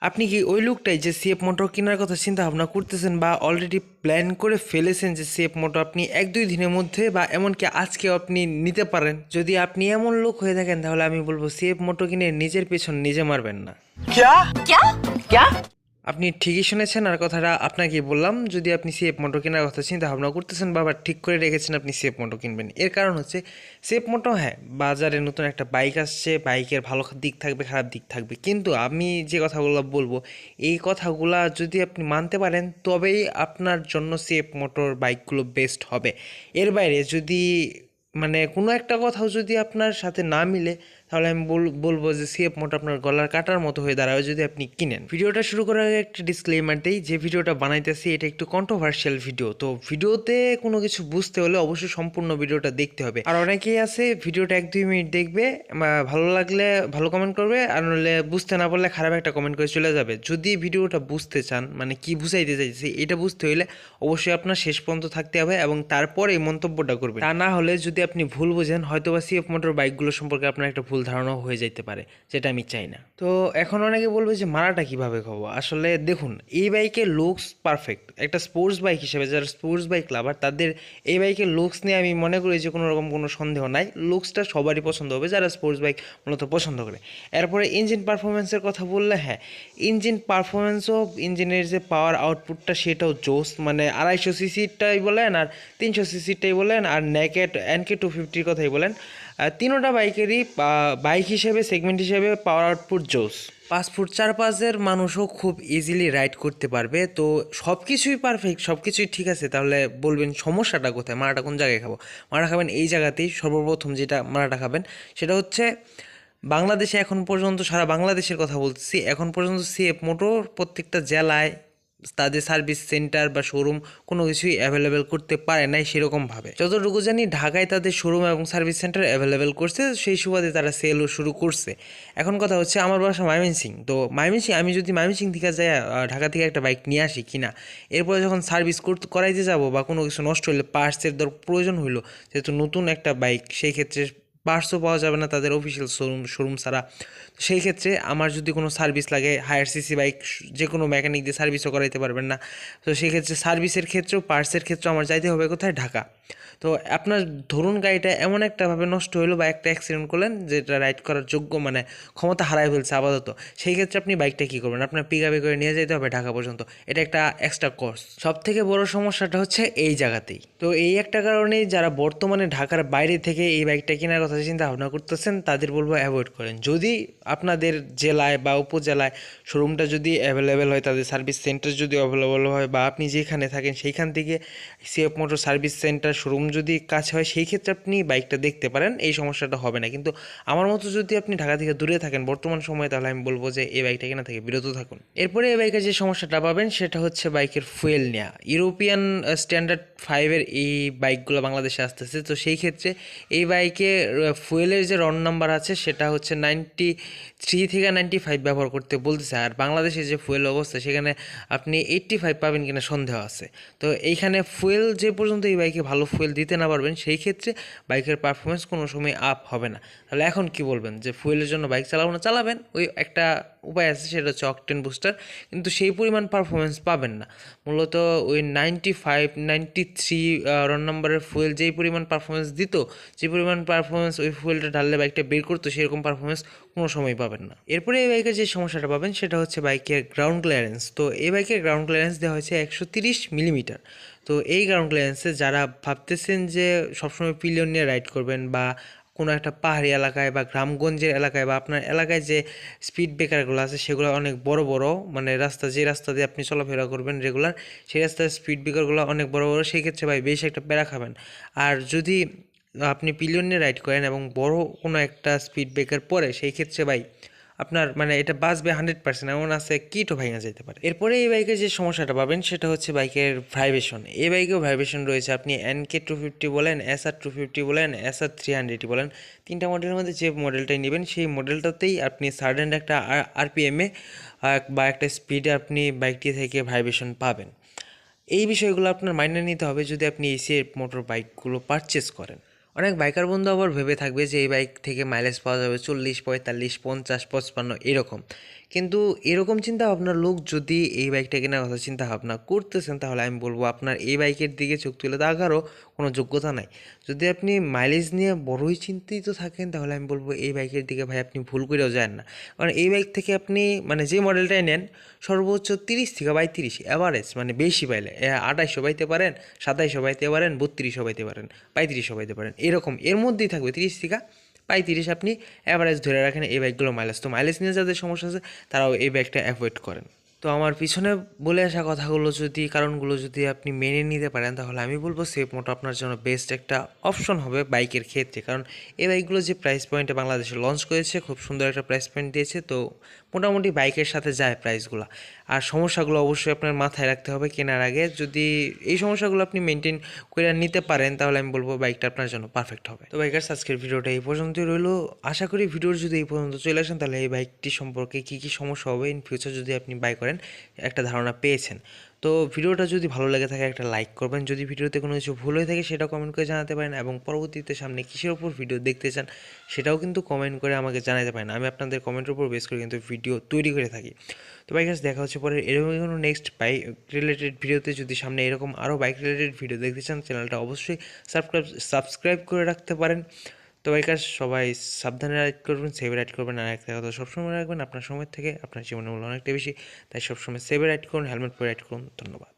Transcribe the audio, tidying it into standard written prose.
আপনি কি ওই লোকটাই যে সিএফ মোটর কেনার কথা চিন্তা ভাবনা করতেছেন বা অলরেডি প্ল্যান করে ফেলেছেন যে সিএফ মোটর আপনি 1-2 দিনের মধ্যে বা এমনকি আজকেও আপনি নিতে পারেন? যদি আপনি এমন লোক হয়ে থাকেন তাহলে আমি বলবো সিএফ মোটর কিনে নিজের পেছন নিজে মারবেন না। क्या क्या क्या? আপনি ঠিকই শুনেছেন, আর কথাটা আপনাকে বললাম। যদি আপনি সিএফ মোটর কেনার কথা চিন্তা ভাবনা করতেছেন বা আবার ঠিক করে রেখেছেন আপনি সিএফ মোটর কিনবেন, এর কারণ হচ্ছে সিএফ মোটর, হ্যাঁ, বাজারে নতুন একটা বাইক আসছে, বাইকের ভালো দিক থাকবে খারাপ দিক থাকবে, কিন্তু আমি যে কথাগুলো বলবো এই কথাগুলা যদি আপনি মানতে পারেন তবেই আপনার জন্য সিএফ মোটর বাইকগুলো বেস্ট হবে। এর বাইরে যদি মানে কোনো একটা কথাও যদি আপনার সাথে না মিলে তাহলে আমি বলবো যে সিএফ মোটর আপনার গলার কাটার মতো হয়ে দাঁড়াবে যদি আপনি কিনেন। ভিডিওটা শুরু করার আগে একটা ডিসক্লেমার দেই, যে ভিডিওটা বানাইতেছি এটা একটু কন্ট্রোভার্সিয়াল ভিডিও, তো ভিডিওতে কোনো কিছু বুঝতে হলে অবশ্যই সম্পূর্ণ ভিডিওটা দেখতে হবে। আর অনেকেই আছে ভিডিওটা 1-2 মিনিট দেখবে, ভালো লাগলে ভালো কমেন্ট করবে, আর নইলে বুঝতে না পারলে খারাপ একটা কমেন্ট করে চলে যাবে। যদি ভিডিওটা বুঝতে চান, মানে কি বুঝাইতে চাইছি এটা বুঝতে হলে অবশ্যই আপনার শেষ পর্যন্ত থাকতে হবে এবং তারপরে এই মন্তব্যটা করবেন। তা না হলে যদি আপনি ভুল বুঝেন, হয়তো বা সিএফ মোটর বাইকগুলো সম্পর্কে আপনার একটা ভুল ধারণাও হয়ে যেতে পারে, যেটা আমি চাই না। তো এখন অনেকে বলবে যে মারাটা কিভাবে খাবো। আসলে দেখুন, এই বাইকের লুকস পারফেক্ট। একটা স্পোর্টস বাইক হিসেবে যারা স্পোর্টস বাইক লাভার তাদের এই বাইকের লুকস নিয়ে আমি মনে করি যে কোনো রকম কোনো সন্দেহ নাই। লুকসটা সবারই পছন্দ হবে যারা স্পোর্টস বাইক মূলত পছন্দ করে। এরপরে ইঞ্জিন পারফরমেন্সের কথা বললে, হ্যাঁ, ইঞ্জিন পারফরমেন্সও, ইঞ্জিনের যে পাওয়ার আউটপুটটা সেটাও জোস। মানে 250 সিসিটাই বলেন আর 300 সিসিটাই বলেন আর নেকেট এনকে 250-র কথাই বলেন, তিনোটা বাইকেরই বাইক হিসেবে সেগমেন্ট হিসেবে পাওয়ার আউটপুট জোস। 5 ফুট 4 পাঁচের মানুষও খুব ইজিলি রাইড করতে পারবে। তো সব কিছুই পারফেক্ট, সব কিছুই ঠিক আছে, তাহলে বলবেন সমস্যাটা কোথায়, মারাটা কোন জায়গায় খাবো? মারা খাবেন এই জায়গাতেই। সর্বপ্রথম যেটা মারাটা খাবেন সেটা হচ্ছে বাংলাদেশে এখন পর্যন্ত, সারা বাংলাদেশের কথা বলতেছি, এখন পর্যন্ত সিএফ মোটর প্রত্যেকটা জেলায় তাদের সার্ভিস সেন্টার বা শোরুম কোনো কিছুই অ্যাভেলেবেল করতে পারে নাই সেরকমভাবে। যতটুকু জানি ঢাকায় তাদের শোরুম এবং সার্ভিস সেন্টার অ্যাভেলেবেল করছে, সেই সুবাদে তারা সেলও শুরু করছে। এখন কথা হচ্ছে আমার বাসা ময়মনসিং, তো ময়মনসিং আমি যদি ময়মনসিং থেকে যাই ঢাকা থেকে একটা বাইক নিয়ে আসি কিনা, এরপরে যখন সার্ভিস করাইতে যাব বা কোনো কিছু নষ্ট হলে পার্টসের প্রয়োজন হইলো, যেহেতু নতুন একটা বাইক, সেই ক্ষেত্রে পার্টসও পাওয়া যাবে না তাদের অফিসিয়াল শোরুম ছাড়া। সেই ক্ষেত্রে আমার যদি কোনো সার্ভিস লাগে, হায়ার সিসি বাইক যে কোনো মেকানিক দিয়ে সার্ভিসও করাইতে পারবেন না। তো সেই ক্ষেত্রে সার্ভিসের ক্ষেত্রেও পার্টসের ক্ষেত্রেও আমার যাইতে হবে কোথায়? ঢাকা। তো আপনার ধরুন গাড়িটা এমন একটাভাবে নষ্ট হলো বা একটা অ্যাক্সিডেন্ট করলেন যেটা রাইড করার যোগ্য, মানে ক্ষমতা হারায় ফেলছে আপাতত, সেই ক্ষেত্রে আপনি বাইকটা কী করবেন? আপনার পিকআপে করে নিয়ে যেতে হবে ঢাকা পর্যন্ত। এটা একটা এক্সট্রা কস্ট। সব থেকে বড় সমস্যাটা হচ্ছে এই জায়গাতেই। তো এই একটা কারণেই যারা বর্তমানে ঢাকার বাইরে থেকে এই বাইকটা কেনার কথা চিন্তা ভাবনা করতেছেন তাদের বলবো অ্যাভয়েড করেন। যদি আপনাদের জেলায় বা উপজেলায় শোরুমটা যদি অ্যাভেলেবেল হয়, তাদের সার্ভিস সেন্টার যদি অ্যাভেলেবেল হয়, বা আপনি যেখানে থাকেন সেইখান থেকে CF motor service centre showroom যদি কাছে হয়, সেই ক্ষেত্রে আপনি বাইকটা দেখতে পারেন, এই সমস্যাটা হবে না। কিন্তু আমার মতো যদি আপনি ঢাকা থেকে দূরে থাকেন বর্তমান সময়ে, তাহলে আমি বলবো যে এই বাইকটা কেনা থেকে বিরত থাকুন। এরপরে এই বাইকের যে সমস্যাটা পাবেন সেটা হচ্ছে বাইকের ফুয়েল নেওয়া। ইউরোপিয়ান স্ট্যান্ডার্ড 5-এর এই বাইকগুলো বাংলাদেশে আসতেছে, তো সেই ক্ষেত্রে এই বাইকে ফুয়েলের যে রন নাম্বার আছে সেটা হচ্ছে 93 থেকে 95 ব্যবহার করতে বলতেছে। আর বাংলাদেশে যে ফুয়েল অবস্থা সেখানে আপনি 85 পাবেন কিনা সন্দেহ আছে। তো এইখানে ফুয়েল যে পর্যন্ত এই বাইকে ভালো ফুয়েল দিতে না পারবেন, সেই ক্ষেত্রে বাইকের পারফরমেন্স কোনো সময় আপ হবে না। তাহলে এখন কি বলবেন যে ফুয়েলের জন্য বাইক চালাবো না? চালাবেন, ওই একটা উপায় আছে, সেটা হচ্ছে অকটেন বুস্টার, কিন্তু সেই পরিমাণ পারফরমেন্স পাবেন না। মূলত ওই 95 93 রন নাম্বারের ফুয়েল যেই পরিমাণ পারফরমেন্স দিত, যে পরিমাণ পারফরমেন্স ওই ফুয়েলটা ঢাললে বাইকটা বের করতো, সেরকম পারফরমেন্স কোনো সময় পাবেন না। এরপরে এই বাইকের যে সমস্যাটা পাবেন সেটা হচ্ছে বাইকের গ্রাউন্ড ক্লিয়ারেন্স। তো এই বাইকের গ্রাউন্ড ক্লিয়ারেন্স দেওয়া হয়েছে 130 মিলিমিটার। তো এই গ্রাউন্ড ক্লিয়ারেন্সে যারা ভাবতেছেন যে সবসময় পিলিয়ন নিয়ে রাইড করবেন, বা কোনো একটা পাহাড়ি এলাকায় বা গ্রামগঞ্জের এলাকায় বা আপনার এলাকায় যে স্পিড ব্রেকারগুলো আছে সেগুলো অনেক বড় বড়, মানে রাস্তা, যে রাস্তা দিয়ে আপনি চলাফেরা করবেন রেগুলার, সেই রাস্তার স্পিড ব্রেকারগুলো অনেক বড় বড়, সেই ক্ষেত্রে ভাই বেশ একটা প্যারা খাবেন। আর যদি আপনি পিলিয়ন নিয়ে রাইড করেন এবং বড় কোনো একটা স্পিড ব্রেকার পরে, সেই ক্ষেত্রে ভাই আপনার মানে এটা বাঁচবে 100%, এমন আছে কিটো ভাঙা যেতে পারে। এরপরে এই বাইকের যে সমস্যাটা পাবেন সেটা হচ্ছে বাইকের ভাইব্রেশন। এই বাইকেও ভাইব্রেশন রয়েছে, আপনি এনকে 250 বলেন, SR 250 বলেন, SR 300 বলেন, তিনটা মডেলের মধ্যে যে মডেলটাই নেবেন সেই মডেলটাতেই আপনি সার্ডেন একটা আরপিএমে বা একটা স্পিডে আপনি বাইকটি থেকে ভাইব্রেশন পাবেন। এই বিষয়গুলো আপনার মাইনে নিতে হবে যদি আপনি এসিএফ মোটর বাইকগুলো পারচেস করেন। অনেক বাইকার বন্ধু আবার ভেবে থাকবে যে এই বাইক থেকে মাইলেজ পাওয়া যাবে 40, 45, 50, 55 এরকম, কিন্তু এরকম চিন্তা ভাবনার লোক যদি এই বাইকটা কেনার কথা চিন্তা ভাবনা করতেছেন, তাহলে আমি বলবো আপনার এই বাইকের দিকে চোখ তুলে তাকারও কোনো যোগ্যতা নাই। যদি আপনি মাইলেজ নিয়ে বড়ই চিন্তিত থাকেন, তাহলে আমি বলবো এই বাইকের দিকে ভাই আপনি ভুল করেও যান না। কারণ এই বাইক থেকে আপনি মানে যে মডেলটাই নেন, সর্বোচ্চ 30 থেকে 32 অ্যাভারেজ, মানে বেশি পাইলে 2800 পাইতে পারেন, 2700 পাইতে পারেন, 3200 পাইতে পারেন, 3500 পাইতে পারেন, এরকম এর মধ্যেই থাকবে 30 থেকে 35। আপনি অ্যাভারেজ ধরে রাখেন এই বাইকগুলো মাইলেজ। তো মাইলেজ নিয়ে যাদের সমস্যা আছে তারাও এই বাইকটা অ্যাভয়েড করেন। তো আমার পিছনে বলে আসা কথাগুলো যদি, কারণগুলো যদি আপনি মেনে নিতে পারেন, তাহলে আমি বলবো সেফ মোটো আপনার জন্য বেস্ট একটা অপশন হবে বাইকের ক্ষেত্রে। কারণ এই বাইকগুলো যে প্রাইস পয়েন্টে বাংলাদেশে লঞ্চ করেছে, খুব সুন্দর একটা প্রাইস পয়েন্ট দিয়েছে। তো মোটামুটি বাইকের সাথে যায় প্রাইসগুলো। আর সমস্যাগুলো অবশ্যই আপনার মাথায় রাখতে হবে কেনার আগে। যদি এই সমস্যাগুলো আপনি মেনটেন করে নিতে পারেন, তাহলে আমি বলবো বাইকটা আপনার জন্য পারফেক্ট হবে। তো বাইকার্স, আজকের ভিডিওটা এই পর্যন্তই রইলো। আশা করি ভিডিওর যদি এই পর্যন্ত চলে আসেন, তাহলে এই বাইকটি সম্পর্কে কী কী সমস্যা হবে ইন ফিউচার যদি আপনি বাই করেন একটা ধারণা পেয়েছেন। তো ভিডিওটা যদি ভালো লেগে থাকে একটা লাইক করবেন। যদি ভিডিওতে কোনো কিছু ভুল হয়ে থাকে সেটা কমেন্ট করে জানাতে পারেন, এবং পরবর্তীতে সামনে কিসের ওপর ভিডিও দেখতে চান সেটাও কিন্তু কমেন্ট করে আমাকে জানাতে পারেন। আমি আপনাদের কমেন্টের উপর বেস করে কিন্তু ভিডিও তৈরি করে থাকি। তো বাইকার্স, দেখা হচ্ছে পরে এরকম কোনো নেক্সট বাইক রিলেটেড ভিডিওতে। যদি সামনে এরকম আরও বাইক রিলেটেড ভিডিও দেখতে চান, চ্যানেলটা অবশ্যই সাবস্ক্রাইব করে রাখতে পারেন। তো বাইকার্স, সবাই সাবধানে রাইড করবেন, সেভে রাইড করবেন। আর একটা কথা সবসময় রাখবেন, আপনার সময় থেকে আপনার জীবনের মূল্য অনেকটা বেশি, তাই সবসময় সেভে রাইড করুন, হেলমেট পরে রাইড করুন। ধন্যবাদ।